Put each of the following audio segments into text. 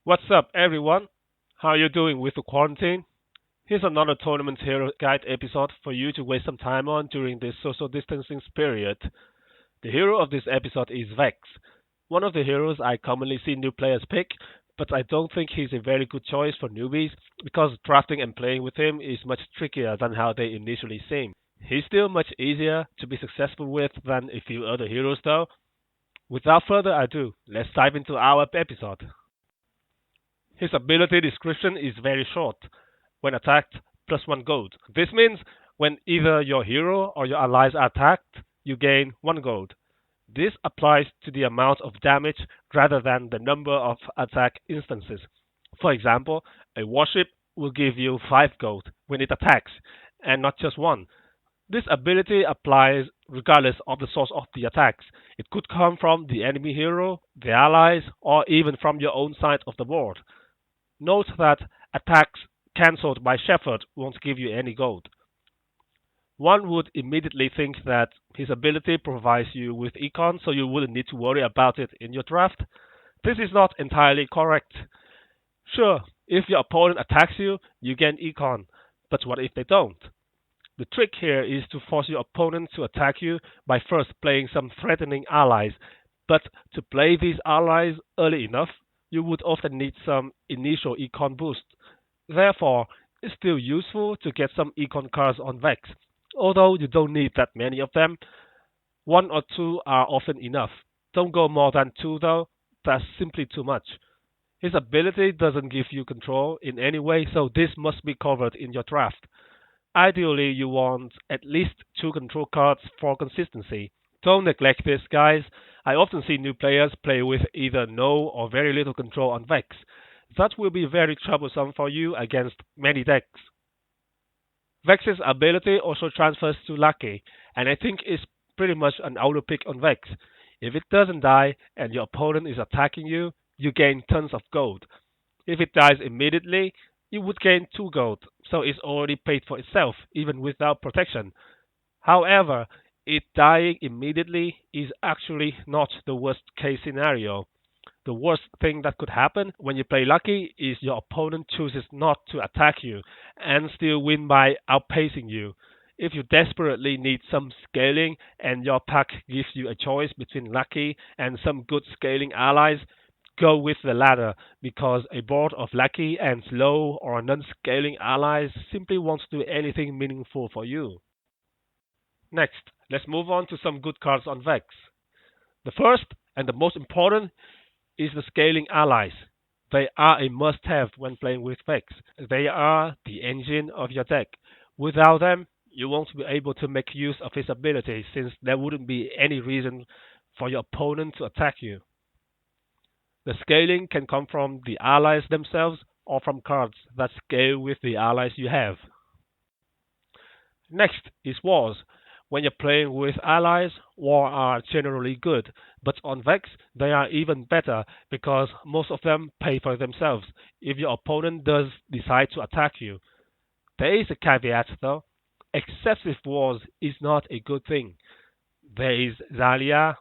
What's up, everyone? How you doing with the quarantine? Here's another Tournament Hero Guide episode for you to waste some time on during this social distancing period. The hero of this episode is Vex, one of the heroes I commonly see new players pick, but I don't think he's a very good choice for newbies because drafting and playing with him is much trickier than how they initially seem. He's still much easier to be successful with than a few other heroes though. Without further ado, let's dive into our episode. His ability description is very short. When attacked, plus 1 gold. This means when either your hero or your allies are attacked, you gain 1 gold. This applies to the amount of damage rather than the number of attack instances. For example, a warship will give you 5 gold when it attacks, and not just 1. This ability applies regardless of the source of the attacks. It could come from the enemy hero, the allies, or even from your own side of the board. Note that attacks cancelled by Shepherd won't give you any gold. One would immediately think that his ability provides you with econ, so you wouldn't need to worry about it in your draft. This is not entirely correct. Sure, if your opponent attacks you, you gain econ, but what if they don't? The trick here is to force your opponent to attack you by first playing some threatening allies, but to play these allies early enough, you would often need some initial econ boost. Therefore, it's still useful to get some econ cards on Vex, although you don't need that many of them. 1 or 2 are often enough. Don't go more than 2 though, that's simply too much. His ability doesn't give you control in any way, so this must be covered in your draft. Ideally, you want at least 2 control cards for consistency. Don't neglect this, guys. I often see new players play with either no or very little control on Vex. That will be very troublesome for you against many decks. Vex's ability also transfers to Lackey, and I think is pretty much an auto pick on Vex. If it doesn't die and your opponent is attacking you, you gain tons of gold. If it dies immediately, you would gain 2 gold, so it's already paid for itself, even without protection. However, it dying immediately is actually not the worst case scenario. The worst thing that could happen when you play Lucky is your opponent chooses not to attack you and still win by outpacing you. If you desperately need some scaling and your pack gives you a choice between Lucky and some good scaling allies, go with the latter because a board of Lucky and slow or non-scaling allies simply won't do anything meaningful for you. Next, let's move on to some good cards on Vex. The first and the most important is the scaling allies. They are a must-have when playing with Vex. They are the engine of your deck. Without them, you won't be able to make use of his ability since there wouldn't be any reason for your opponent to attack you. The scaling can come from the allies themselves or from cards that scale with the allies you have. Next is wars. When you're playing with allies, war are generally good, but on Vex they are even better because most of them pay for themselves if your opponent does decide to attack you. There is a caveat though. Excessive wars is not a good thing. There is Zalia,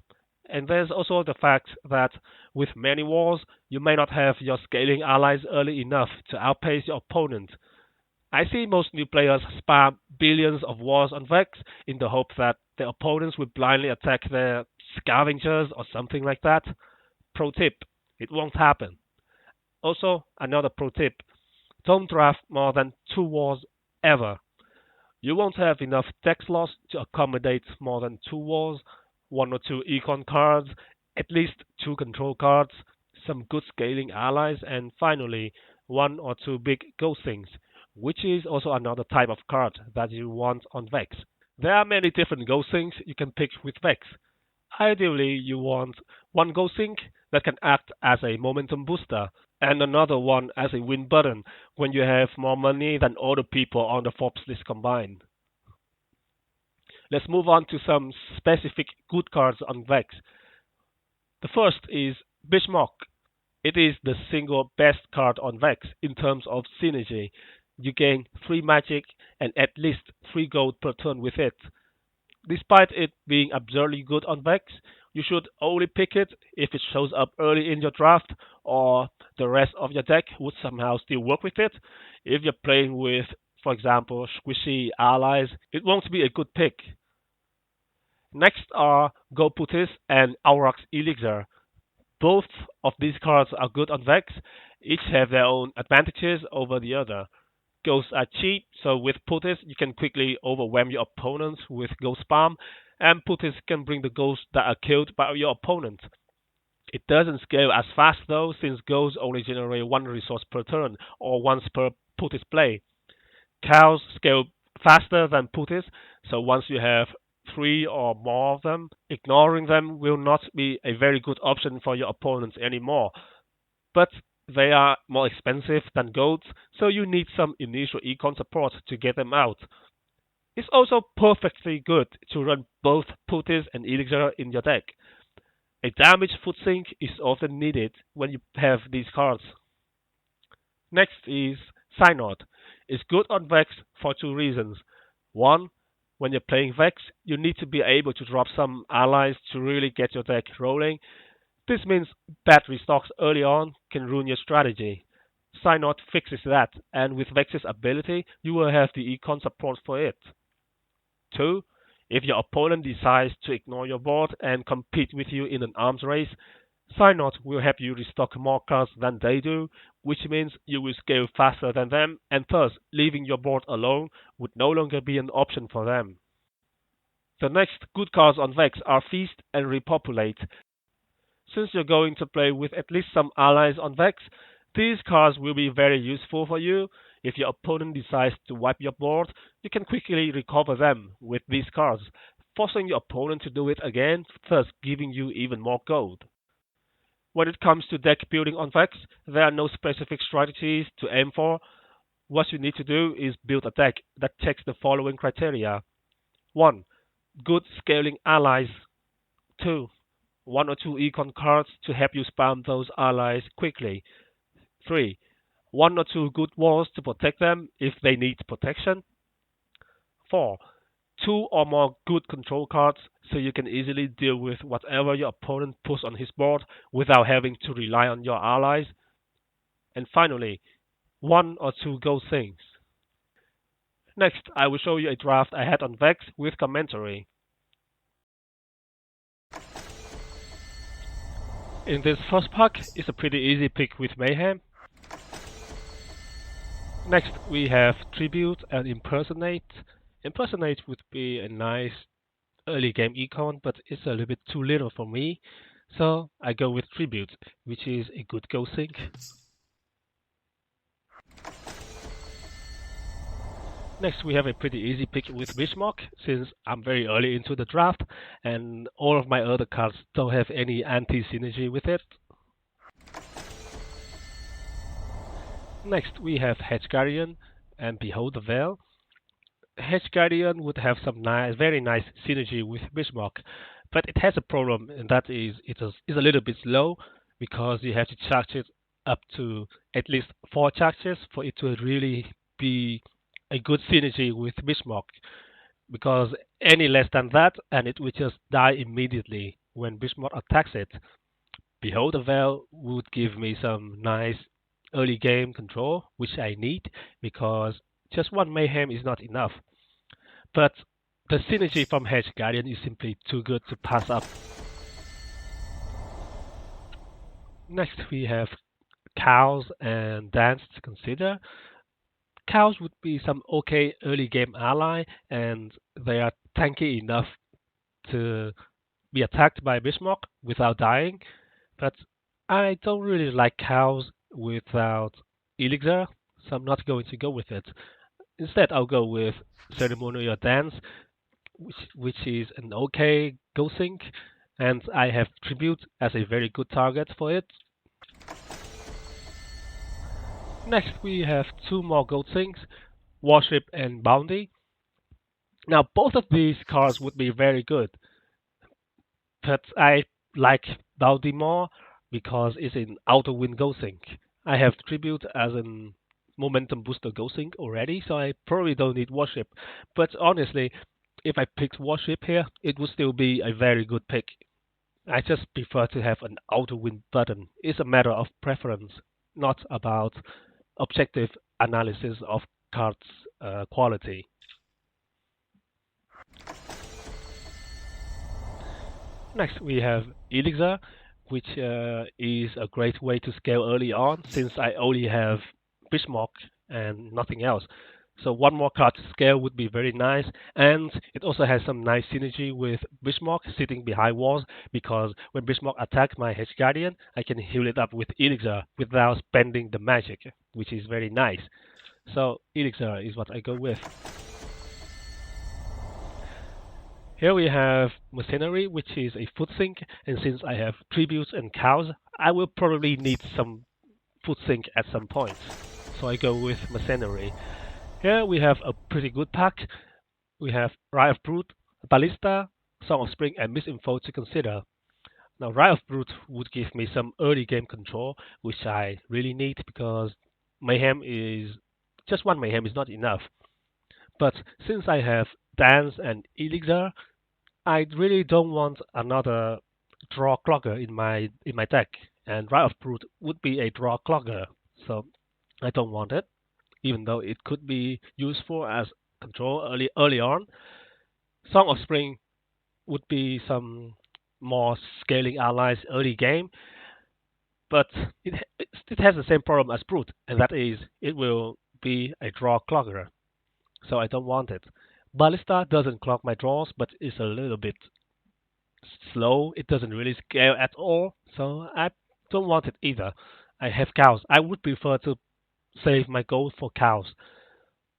and there's also the fact that with many wars, you may not have your scaling allies early enough to outpace your opponent. I see most new players spam billions of wars on Vex in the hope that their opponents will blindly attack their scavengers or something like that. Pro tip, it won't happen. Also, another pro tip, don't draft more than 2 wars ever. You won't have enough deck slots to accommodate more than 2 wars, 1 or 2 econ cards, at least 2 control cards, some good scaling allies, and finally 1 or 2 big ghostings, which is also another type of card that you want on Vex. There are many different ghostings you can pick with Vex. Ideally, you want one ghosting that can act as a momentum booster, and another one as a win button when you have more money than all the people on the Forbes list combined. Let's move on to some specific good cards on Vex. The first is Bismarck. It is the single best card on Vex in terms of synergy. You gain 3 magic and at least 3 gold per turn with it. Despite it being absurdly good on Vex, You should only pick it if it shows up early in your draft or the rest of your deck would somehow still work with it. If you're playing with, for example, squishy allies, it won't be a good pick. Next are Go Putis and Aurochs Elixir. Both of these cards are good on Vex. Each have their own advantages over the other. Ghosts are cheap, so with Putis you can quickly overwhelm your opponents with ghost spam, and Putis can bring the ghosts that are killed by your opponent. It doesn't scale as fast though, since ghosts only generate one resource per turn, or once per Putis play. Cows scale faster than Putis, so once you have three or more of them, ignoring them will not be a very good option for your opponents anymore. But they are more expensive than goats, so you need some initial econ support to get them out. It's also perfectly good to run both Putis and Elixir in your deck. A damage foot sink is often needed when you have these cards. Next is Synod. It's good on Vex for two reasons. One, when you're playing Vex, you need to be able to drop some allies to really get your deck rolling. This means bad restocks early on can ruin your strategy. Synod fixes that, and with Vex's ability, you will have the econ support for it. 2. If your opponent decides to ignore your board and compete with you in an arms race, Synod will help you restock more cards than they do, which means you will scale faster than them, and thus leaving your board alone would no longer be an option for them. The next good cards on Vex are Feast and Repopulate. Since you're going to play with at least some allies on Vex, these cards will be very useful for you. If your opponent decides to wipe your board, you can quickly recover them with these cards, forcing your opponent to do it again, thus giving you even more gold. When it comes to deck building on Vex, there are no specific strategies to aim for. What you need to do is build a deck that checks the following criteria. 1. Good scaling allies. 2. One or two econ cards to help you spam those allies quickly. 3. One or two good walls to protect them if they need protection. 4. Two or more good control cards so you can easily deal with whatever your opponent puts on his board without having to rely on your allies. And finally, one or two gold things. Next, I will show you a draft I had on Vex with commentary. In this first pack, it's a pretty easy pick with Mayhem. Next, we have Tribute and Impersonate. Impersonate would be a nice early game econ, but it's a little bit too little for me. So I go with Tribute, which is a good go sync. Next, we have a pretty easy pick with Bismarck, since I'm very early into the draft, and all of my other cards don't have any anti-synergy with it. Next, we have Hedge Guardian and Behold the Veil. Hedge Guardian would have some very nice synergy with Bismarck, but it has a problem, and that is it is a little bit slow, because you have to charge it up to at least 4 charges for it to really be a good synergy with Bismarck, because any less than that and it will just die immediately when Bismarck attacks it. Behold the Veil would give me some nice early game control, which I need, because just one Mayhem is not enough. But the synergy from Hedge Guardian is simply too good to pass up. Next we have Cows and Dance to consider. Cows would be some okay early game ally, and they are tanky enough to be attacked by Bismarck without dying, but I don't really like cows without Elixir, so I'm not going to go with it. Instead, I'll go with Ceremonial Dance, which is an okay go sync, and I have Tribute as a very good target for it. Next, we have two more gold syncs, Warship and Bounty. Now, both of these cards would be very good, but I like Bounty more because it's an auto win go sync. I have Tribute as an momentum booster go sync already, so I probably don't need Warship. But honestly, if I picked Warship here, it would still be a very good pick. I just prefer to have an auto win button. It's a matter of preference, not about objective analysis of cards quality. Next, we have Elixir, which is a great way to scale early on since I only have Bismarck and nothing else. So one more card to scale would be very nice, and it also has some nice synergy with Bismarck sitting behind walls because when Bismarck attacks my Hedge Guardian, I can heal it up with Elixir without spending the magic, which is very nice. So Elixir is what I go with. Here we have Mercenary, which is a food sink, and since I have tributes and cows, I will probably need some food sink at some point. So I go with Mercenary. Here we have a pretty good pack. We have Riot of Brute, Ballista, Song of Spring, and Misinfo to consider. Now, Riot of Brute would give me some early game control, which I really need because Mayhem is just one Mayhem is not enough. But since I have Dance and Elixir, I really don't want another draw clogger in my deck, and Riot of Brute would be a draw clogger, so I don't want it, even though it could be useful as control early on. Song of Spring would be some more scaling allies early game, but it has the same problem as Brute, and that is it will be a draw clogger, so I don't want it. Ballista doesn't clog my draws, but is a little bit slow. It doesn't really scale at all, so I don't want it either. I have cows. I would prefer to save my gold for cows.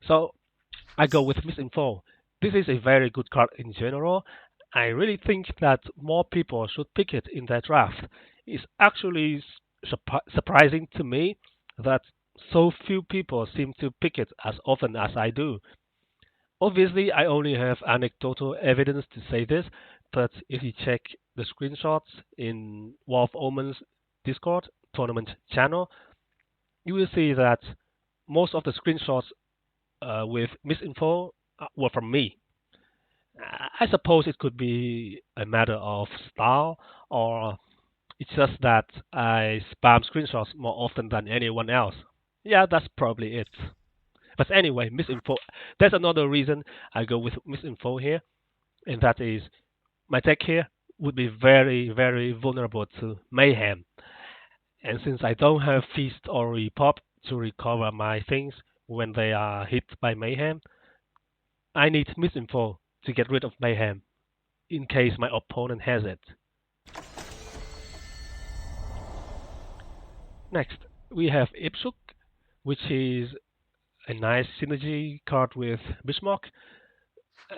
So I go with Misinfo. This is a very good card in general. I really think that more people should pick it in their draft. It's actually surprising to me that so few people seem to pick it as often as I do. Obviously, I only have anecdotal evidence to say this, but if you check the screenshots in War of Omens Discord tournament channel, you will see that most of the screenshots with misinfo were from me. I suppose it could be a matter of style, or it's just that I spam screenshots more often than anyone else. Yeah, that's probably it. But anyway, misinfo. There's another reason I go with misinfo here, and that is my deck here would be very, very vulnerable to mayhem. And since I don't have feast or repop to recover my things when they are hit by mayhem, I need misinfo to get rid of mayhem in case my opponent has it. Next, we have Ipsuk, which is a nice synergy card with Bismarck.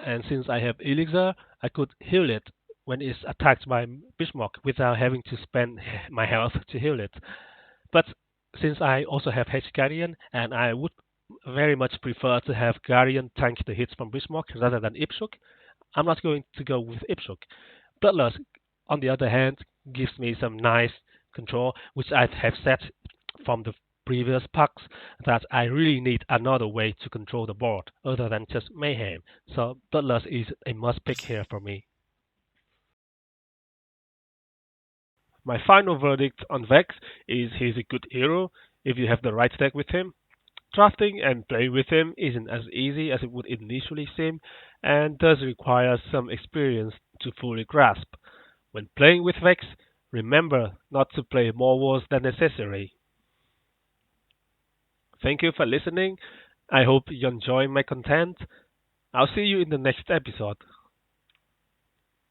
And since I have Elixir, I could heal it when it's attacked by Bismarck without having to spend my health to heal it. But since I also have Hedge Guardian, and I would very much prefer to have Guardian tank the hits from Bismarck rather than Ipsuk, I'm not going to go with Ipsuk. Bloodlust, on the other hand, gives me some nice control, which I have set from the previous packs that I really need another way to control the board other than just mayhem. So Bloodlust is a must pick here for me. My final verdict on Vex is he's a good hero if you have the right deck with him. Drafting and playing with him isn't as easy as it would initially seem and does require some experience to fully grasp. When playing with Vex, remember not to play more wars than necessary. Thank you for listening. I hope you enjoy my content. I'll see you in the next episode.